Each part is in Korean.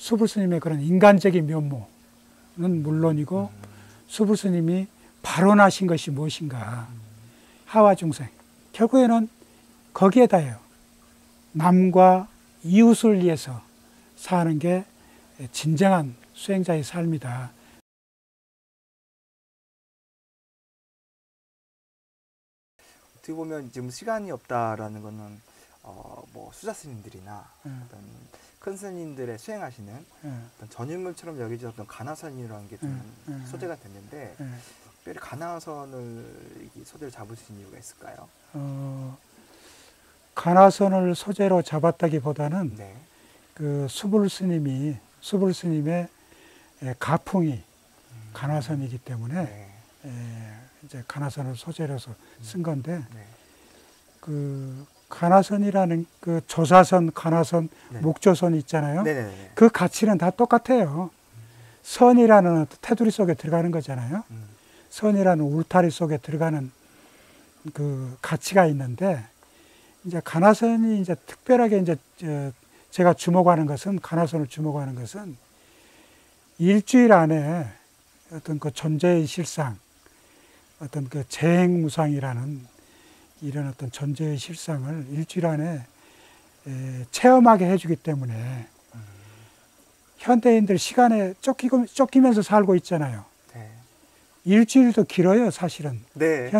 수불 스님의 그런 인간적인 면모는 물론이고 수불 스님이 발언하신 것이 무엇인가. 하와 중생. 결국에는 거기에다요. 남과 이웃을 위해서 사는 게 진정한 수행자의 삶이다. 어떻게 보면 지금 시간이 없다라는 거는 뭐 수자 스님들이나 어떤 큰 스님들의 수행하시는 어떤 전유물처럼 여겨진 어떤 가나선이라는 게 좀 소재가 됐는데 특별히 가나선을 이 소재를 잡으신 이유가 있을까요? 가나선을 소재로 잡았다기보다는 네. 그 수불 스님의 가풍이 가나선이기 때문에 이제 가나선을 소재로서 쓴 건데 네. 그 가나선이라는 그 조사선, 가나선, 네. 목조선 있잖아요. 네네네. 그 가치는 다 똑같아요. 선이라는 테두리 속에 들어가는 거잖아요. 선이라는 울타리 속에 들어가는 그 가치가 있는데 이제 가나선이 이제 특별하게 이제 제가 주목하는 것은 가나선을 주목하는 것은 일주일 안에 어떤 그 존재의 실상, 어떤 그 재행무상이라는 이런 어떤 존재의 실상을 일주일 안에 체험하게 해주기 때문에 현대인들 시간에 쫓기면서 살고 있잖아요. 네. 일주일도 길어요, 사실은. 네.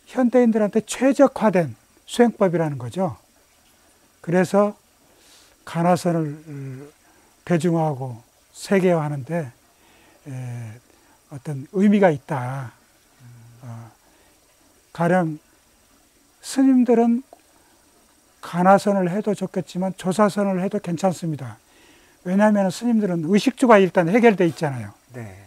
현대인들한테 최적화된 수행법이라는 거죠. 그래서 가나선을 대중화하고 세계화하는데 어떤 의미가 있다. 가령 스님들은 가나선을 해도 좋겠지만 조사선을 해도 괜찮습니다. 왜냐하면 스님들은 의식주가 일단 해결되어 있잖아요. 네.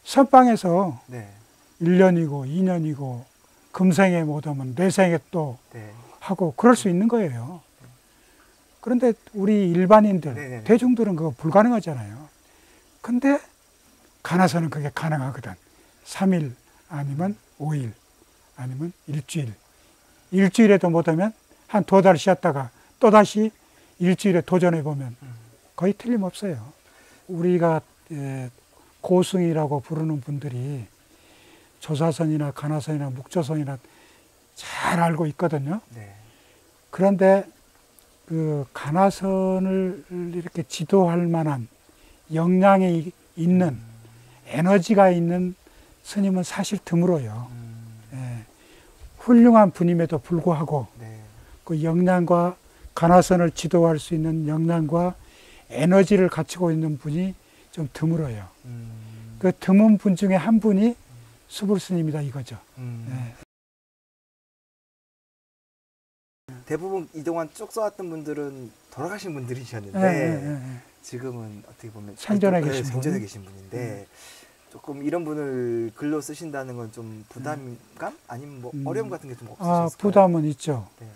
선방에서 네. 1년이고 2년이고 금생에 못하면 내생에 또 네. 하고 그럴 수 있는 거예요. 그런데 우리 일반인들, 네네네. 대중들은 그거 불가능하잖아요. 근데 가나선은 그게 가능하거든. 3일 아니면 5일 아니면 일주일. 일주일에도 못하면 한 2달 쉬었다가 또다시 일주일에 도전해보면 거의 틀림없어요. 우리가 고승이라고 부르는 분들이 조사선이나 가나선이나 묵조선이나 잘 알고 있거든요. 네. 그런데 그 가나선을 이렇게 지도할 만한 역량이 있는 에너지가 있는 스님은 사실 드물어요. 훌륭한 분임에도 불구하고 네. 그 역량과 가나선을 지도할 수 있는 역량과 에너지를 갖추고 있는 분이 좀 드물어요. 그 드문 분 중에 한 분이 수불 스님이다 이거죠. 네. 대부분 이동안 쭉 써왔던 분들은 돌아가신 분들이셨는데 지금은 어떻게 보면 생존해 계신 생존해 계신 분인데 조금 이런 분을 글로 쓰신다는 건 좀 부담감? 아니면 뭐 어려움 같은 게 좀 없으셨을까요? 부담은 있죠. 네.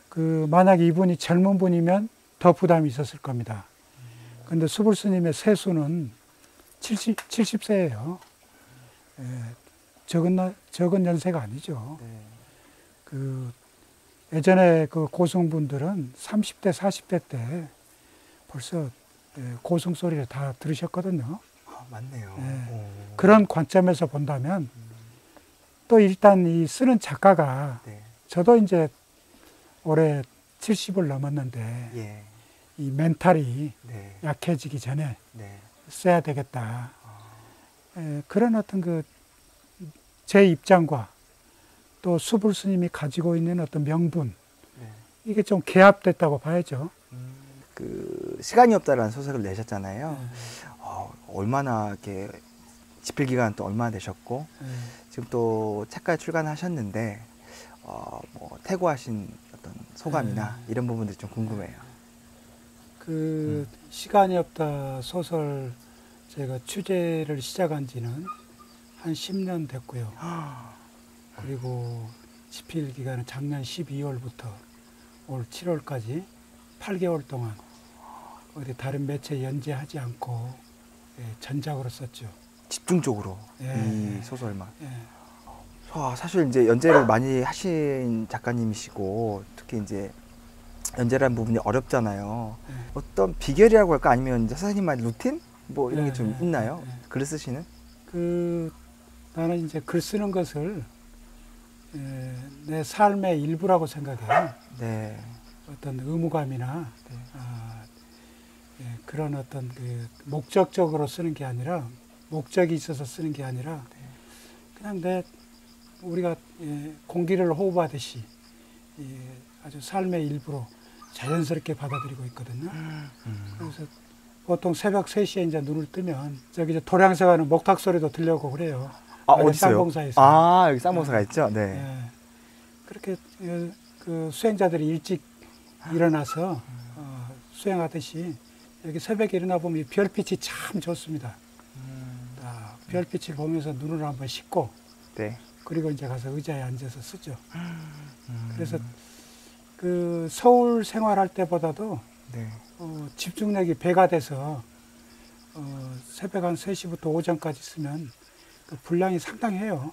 그 만약 이분이 젊은 분이면 더 부담이 있었을 겁니다. 근데 수불 스님의 세수는 70세예요. 적은 연세가 아니죠. 네. 그 예전에 그 고승분들은 30대, 40대 때 벌써 고승 소리를 다 들으셨거든요. 아, 맞네요. 그런 관점에서 본다면 또 일단 이 쓰는 작가가 네. 저도 이제 올해 70을 넘었는데 예. 이 멘탈이 네. 약해지기 전에 네. 써야 되겠다. 그런 어떤 그 제 입장과 또 수불 스님이 가지고 있는 어떤 명분, 네. 이게 좀 개합됐다고 봐야죠. 그 시간이 없다라는 소설을 내셨잖아요. 얼마나 이렇게 집필 기간 또 얼마나 되셨고 지금 또 책까지 출간하셨는데 뭐 퇴고하신 어떤 소감이나 이런 부분들이 좀 궁금해요. 그 시간이 없다 소설 제가 취재를 시작한 지는 한 10년 됐고요. 그리고 집필 기간은 작년 12월부터 올 7월까지 8개월 동안 어디 다른 매체 연재하지 않고 전작으로 썼죠. 집중적으로 예. 이 소설만. 예. 사실 이제 연재를 많이 하신 작가님이시고 특히 이제 연재라는 부분이 어렵잖아요. 어떤 비결이라고 할까? 아니면 이제 선생님만의 루틴? 뭐 이런 게 좀 있나요? 글을 쓰시는? 나는 이제 글 쓰는 것을 내 삶의 일부라고 생각해요. 네. 어떤 의무감이나 네. 그런 어떤 그 목적적으로 쓰는 게 아니라, 목적이 있어서 쓰는 게 아니라 그냥 우리가 공기를 호흡하듯이 아주 삶의 일부로 자연스럽게 받아들이고 있거든요. 그래서 보통 새벽 3시에 이제 눈을 뜨면 저기 이제 도량서 가는 목탁 소리도 들려오고 그래요. 어디서요? 쌍봉사에서. 여기 쌍봉사가 있죠? 네. 그렇게 그 수행자들이 일찍 일어나서 수행하듯이 여기 새벽에 일어나 보면 별빛이 참 좋습니다. 별빛을 보면서 눈을 한번 씻고, 네. 그리고 이제 가서 의자에 앉아서 쓰죠. 그래서 그 서울 생활할 때보다도 네. 집중력이 배가 돼서 새벽 한 3시부터 오전까지 쓰면 그 분량이 상당해요.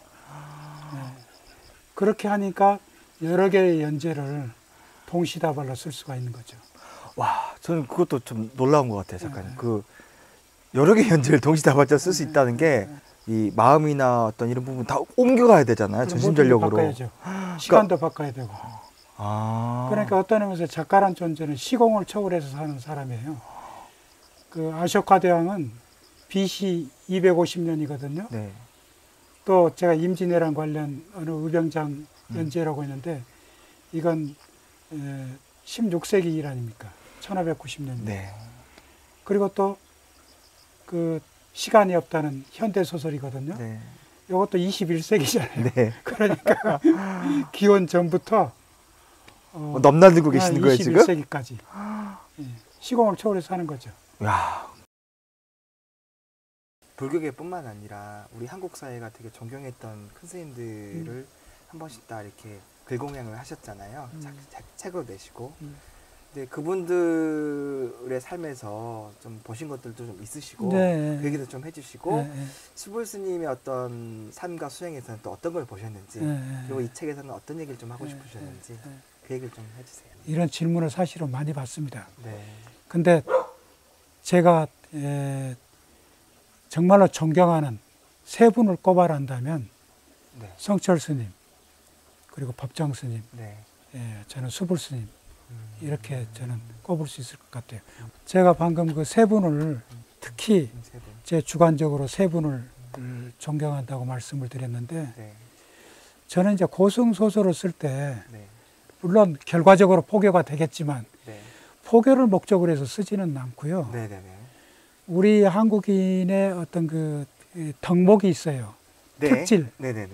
네. 그렇게 하니까 여러 개의 연재를 동시다발로 쓸 수가 있는 거죠. 와, 저는 그것도 좀 놀라운 것 같아요, 작가님. 그 여러 개 연재를 동시다발적으로 쓸 수 있다는 게 이 마음이나 어떤 이런 부분 다 옮겨가야 되잖아요, 정신전력으로. 바꿔야죠. 시간도 바꿔야 되고. 그러니까 어떤 의미에서 작가란 존재는 시공을 초월해서 사는 사람이에요. 그 아쇼카 대왕은 BC 250년이거든요. 네. 또 제가 임진왜란 관련 어느 의병장 연재라고 했는데 이건 16세기 일 아닙니까? 1590년. 네. 그리고 또 그 시간이 없다는 현대 소설이거든요. 네. 이것도 21세기잖아요. 네. 그러니까 기원 전부터 넘나들고 계시는 거예요, 지금? 21세기까지 시공을 초월해서 하는 거죠. 야. 불교계뿐만 아니라 우리 한국 사회가 되게 존경했던 큰 스님들을 한 번씩 다 이렇게 글공양을 하셨잖아요. 책을 내시고. 근데 그분들의 삶에서 좀 보신 것들도 좀 있으시고, 네. 그 얘기도 좀 해주시고, 네. 수불 스님의 어떤 삶과 수행에서는 또 어떤 걸 보셨는지, 네. 그리고 이 책에서는 어떤 얘기를 좀 하고 싶으셨는지, 그 얘기를 좀 해주세요. 이런 질문을 사실은 많이 받습니다. 네. 근데 제가 정말로 존경하는 세 분을 꼽아란다면 네. 성철 스님, 그리고 법정 스님, 네. 저는 수불 스님, 이렇게 저는 꼽을 수 있을 것 같아요. 제가 방금 그 세 분을 특히 제 주관적으로 세 분을 존경한다고 말씀을 드렸는데, 네. 저는 이제 고승 소설을 쓸 때 네. 물론 결과적으로 포교가 되겠지만 네. 포교를 목적으로 해서 쓰지는 않고요. 네. 네. 우리 한국인의 어떤 그 덕목이 있어요. 네. 특질. 네. 네.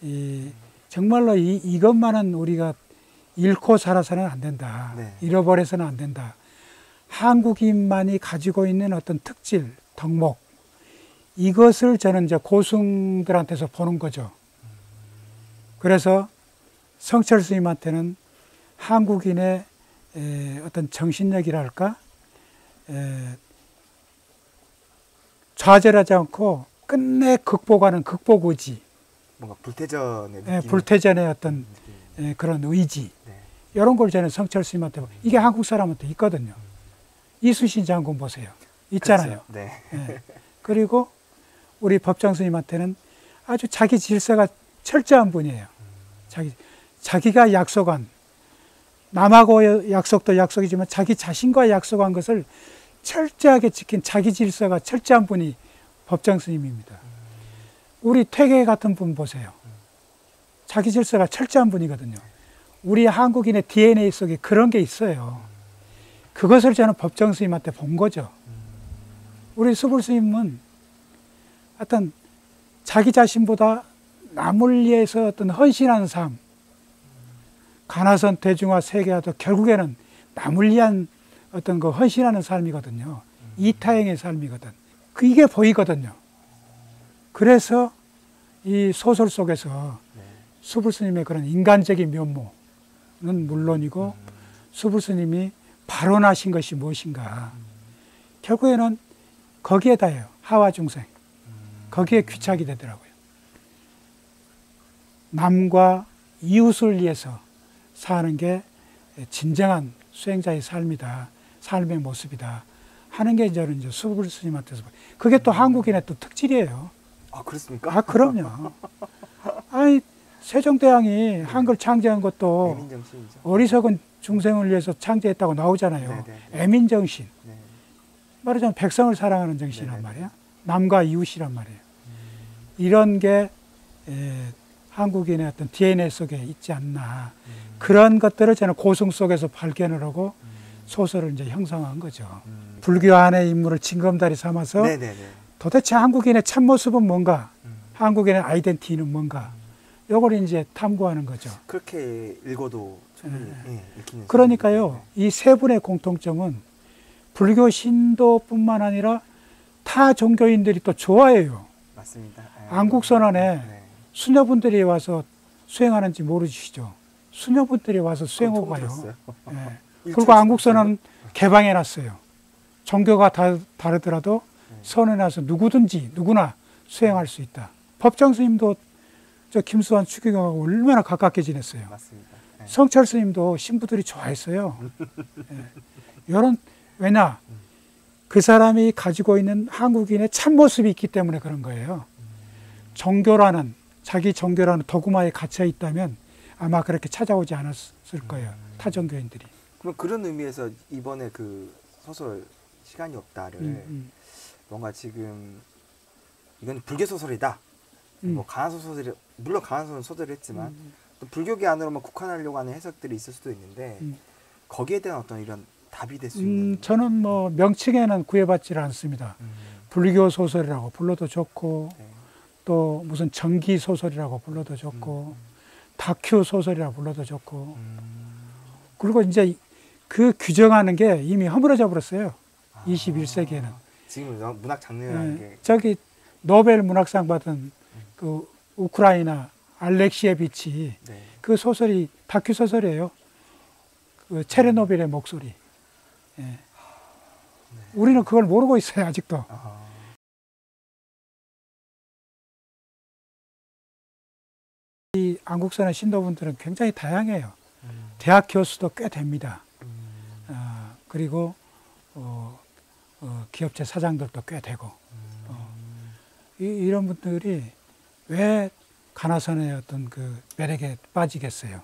네. 정말로 이것만은 우리가 잃고 살아서는 안 된다. 네. 잃어버려서는 안 된다. 한국인만이 가지고 있는 어떤 특질, 덕목, 이것을 저는 이제 고승들한테서 보는 거죠. 그래서 성철 스님한테는 한국인의 어떤 정신력이랄까, 좌절하지 않고 끝내 극복하는 극복 의지, 뭔가 불태전의 느낌. 불태전의 어떤 그런 의지, 네. 이런 걸 저는 성철 스님한테 이게 한국 사람한테 있거든요. 이순신 장군 보세요. 있잖아요. 그렇죠. 네. 그리고 우리 법정 스님한테는 아주 자기 질서가 철저한 분이에요. 자기가 약속한, 남하고 약속도 약속이지만 자기 자신과 약속한 것을 철저하게 지킨 자기 질서가 철저한 분이 법정 스님입니다. 우리 퇴계 같은 분 보세요. 자기 질서가 철저한 분이거든요. 우리 한국인의 DNA 속에 그런 게 있어요. 그것을 저는 법정 스님한테 본 거죠. 우리 수불 스님은 어떤 자기 자신보다 남을 위해서 어떤 헌신하는 삶, 가나선 대중화 세계화도 결국에는 남을 위한 어떤 그 헌신하는 삶이거든요. 이타행의 삶이거든. 이게 보이거든요. 그래서 이 소설 속에서 수불 스님의 그런 인간적인 면모는 물론이고, 수불 스님이 발언하신 것이 무엇인가, 결국에는 거기에 다예요. 하와 중생. 거기에 귀착이 되더라고요. 남과 이웃을 위해서 사는 게 진정한 수행자의 삶이다, 삶의 모습이다 하는 게 이제 수불 스님한테서 그게 또 한국인의 또 특질이에요. 아, 그렇습니까? 아, 그럼요. 아니, 세종대왕이 한글 창제한 것도 애민정신이죠. 어리석은 중생을 위해서 창제했다고 나오잖아요. 네네. 애민정신. 네. 말하자면 백성을 사랑하는 정신이란 네네. 말이에요. 남과 이웃이란 말이에요. 이런 게 한국인의 어떤 DNA 속에 있지 않나. 그런 것들을 저는 고승 속에서 발견을 하고 소설을 이제 형성한 거죠. 불교 안의 인물을 징검다리 삼아서 네네네. 도대체 한국인의 참모습은 뭔가, 한국인의 아이덴티티는 뭔가, 요걸 이제 탐구하는 거죠. 그렇게 읽어도 충분히 읽히는. 그러니까요, 이 세 분의 공통점은 불교 신도뿐만 아니라 타 종교인들이 또 좋아해요. 맞습니다. 안국선언에 네. 수녀분들이 와서 수행하는지 모르시죠? 수녀분들이 와서 수행하고 가요. 들었어요. 예. 그리고 안국선언은 개방해놨어요. 종교가 다르더라도 선언해서 누구든지 누구나 수행할 수 있다. 법정 스님도 저 김수환 추기경하고 얼마나 가깝게 지냈어요. 맞습니다. 네. 성철 스님도 신부들이 좋아했어요. 이런 왜냐 그 사람이 가지고 있는 한국인의 참모습이 있기 때문에 그런 거예요. 종교라는 자기 종교라는 도구마에 갇혀 있다면 아마 그렇게 찾아오지 않았을 거예요. 타 종교인들이. 그럼 그런 의미에서 이번에 그 소설 시간이 없다를 뭔가 지금 이건 불교 소설이다. 뭐 강한 소설이 물론 강한 소설을 했지만 또 불교계 안으로만 국한하려고 하는 해석들이 있을 수도 있는데 거기에 대한 어떤 이런 답이 될 수 있는. 저는 뭐 명칭에는 구애받지 않습니다. 불교 소설이라고 불러도 좋고 네. 또 무슨 정기 소설이라고 불러도 좋고 다큐 소설이라고 불러도 좋고 그리고 이제 그 규정하는 게 이미 허물어져 버렸어요. 21세기에는. 지금 문학 장르라는 게. 저기 노벨 문학상 받은 그 우크라이나 알렉시에비치 네. 그 소설이 다큐 소설이에요. 그 체르노빌의 목소리. 예. 우리는 그걸 모르고 있어요, 아직도. 이 안국선의 신도분들은 굉장히 다양해요. 대학 교수도 꽤 됩니다. 그리고 기업체 사장들도 꽤 되고 이런 분들이 왜 가나선의 어떤 그 매력에 빠지겠어요.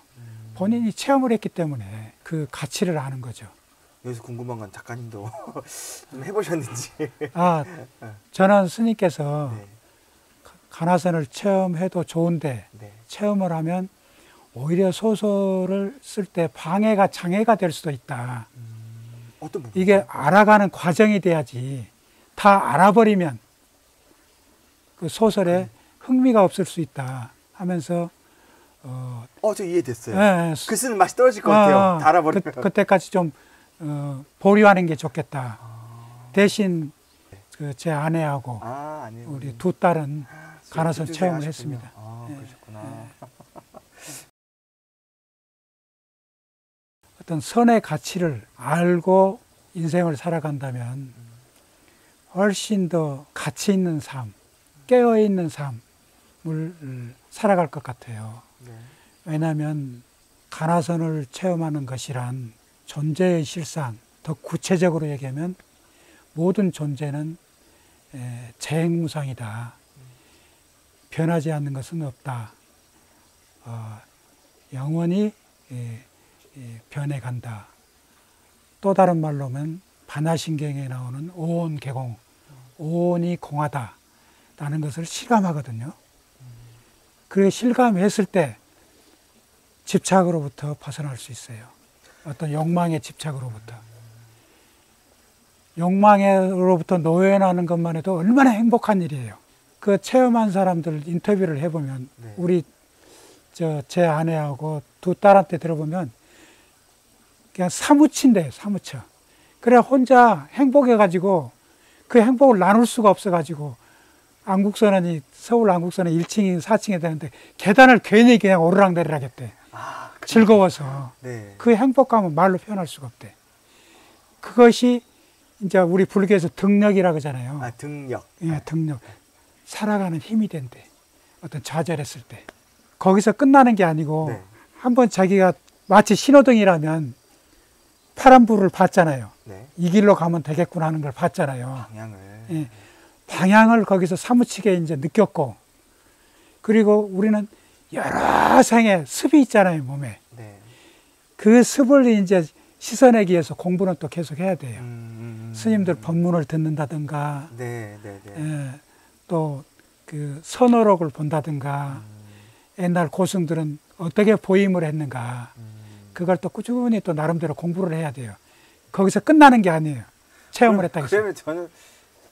본인이 체험을 했기 때문에 그 가치를 아는 거죠. 여기서 궁금한 건 작가님도 좀 해보셨는지. 저는 스님께서 네. 가나선을 체험해도 좋은데 네. 체험을 하면 오히려 소설을 쓸 때 장애가 될 수도 있다. 어떤 부분? 이게 알아가는 과정이 돼야지 다 알아버리면 그 소설에 흥미가 없을 수 있다 하면서 저 이해됐어요. 글 쓰는 맛이 떨어질 것 같아요. 다 알아버리면. 그때까지 좀 보류하는 게 좋겠다. 대신 그 제 아내하고 우리 두 딸은 가나선 체험을 했습니다. 그러셨구나. 어떤 선의 가치를 알고 인생을 살아간다면 훨씬 더 가치 있는 삶, 깨어있는 삶을 살아갈 것 같아요. 네. 왜냐하면 가나선을 체험하는 것이란 존재의 실상, 더 구체적으로 얘기하면 모든 존재는 재행무상이다. 변하지 않는 것은 없다. 영원히 변해간다. 또 다른 말로 하면 반야신경에 나오는 오온개공, 오온이 공하다 라는 것을 실감하거든요. 그 실감했을 때 집착으로부터 벗어날 수 있어요. 어떤 욕망의 집착으로부터. 욕망으로부터 노연하는 것만 해도 얼마나 행복한 일이에요. 그 체험한 사람들 인터뷰를 해보면 네. 우리 제 아내하고 두 딸한테 들어보면 그냥 사무친대요, 사무쳐. 그래 혼자 행복해가지고 그 행복을 나눌 수가 없어가지고 안국선언이 서울 안국선언 1층이 4층에 되는데 계단을 괜히 그냥 오르락내리락 했대. 즐거워서. 네. 그 행복감은 말로 표현할 수가 없대. 그것이 이제 우리 불교에서 등력이라고 하잖아요. 등력. 예, 등력. 살아가는 힘이 된대. 어떤 좌절했을 때. 거기서 끝나는 게 아니고 네. 한번 자기가 마치 신호등이라면 파란불을 봤잖아요. 네. 이 길로 가면 되겠구나 하는 걸 봤잖아요. 방향을. 예. 방향을 거기서 사무치게 이제 느꼈고, 그리고 우리는 여러 생의 습이 있잖아요, 몸에. 네. 그 습을 이제 씻어내기 위해서 공부는 또 계속 해야 돼요. 스님들 법문을 듣는다든가, 네, 네, 네. 예, 또 그 선어록을 본다든가, 옛날 고승들은 어떻게 보임을 했는가, 그걸 또 꾸준히 또 나름대로 공부를 해야 돼요. 거기서 끝나는 게 아니에요. 체험을 했다고 해서. 그러면 저는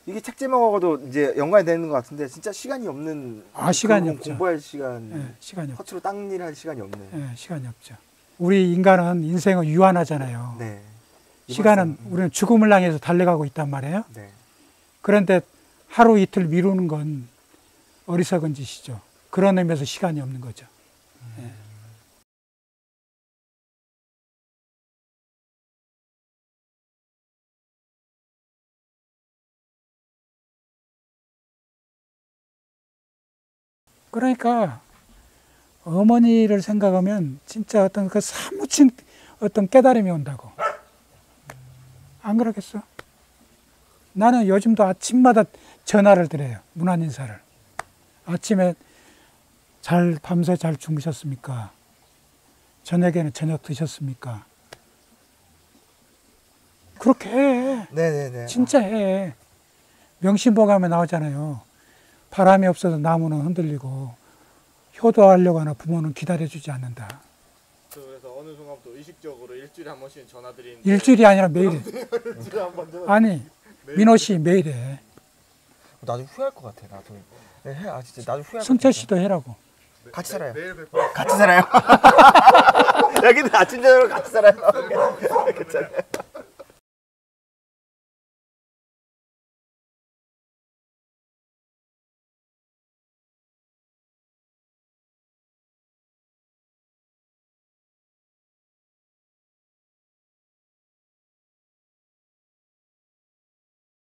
이게 책 제목하고도 이제 연관이 되는 것 같은데 진짜 시간이 없는. 시간이 없죠. 공부할 시간. 예, 시간이 없죠. 허투루 딴 일 할 시간이 없네. 예, 시간이 없죠. 우리 인간은 인생은 유한하잖아요. 네. 시간은 우리는 죽음을 향해서 달려가고 있단 말이에요. 네. 그런데 하루 이틀 미루는 건 어리석은 짓이죠. 그런 의미에서 시간이 없는 거죠. 예. 그러니까 어머니를 생각하면 진짜 어떤 그 사무친 어떤 깨달음이 온다고. 안 그러겠어? 나는 요즘도 아침마다 전화를 드려요. 문안 인사를. 아침에 밤새 잘 주무셨습니까? 저녁에는 저녁 드셨습니까? 그렇게 해. 네네네. 진짜 해. 명심보감에 나오잖아요. 바람이 없어도 나무는 흔들리고 효도하려고 하나 부모는 기다려주지 않는다. 그래서 어느 순간부터 의식적으로 일주일에 한 번씩 전화드리는. 일주일이 아니라 매일 해. 일주일에 한 번 전화. 아니, 민호 씨 매일 해. 나도 후회할 것 같아. 나도. 네, 진짜 나도 후회할 것 승철 같아. 씨도 해라고. 같이 살아요. 매일 뵙고. 같이 살아요. 여기는 아침 저녁으로 같이 살아요. 괜찮아요.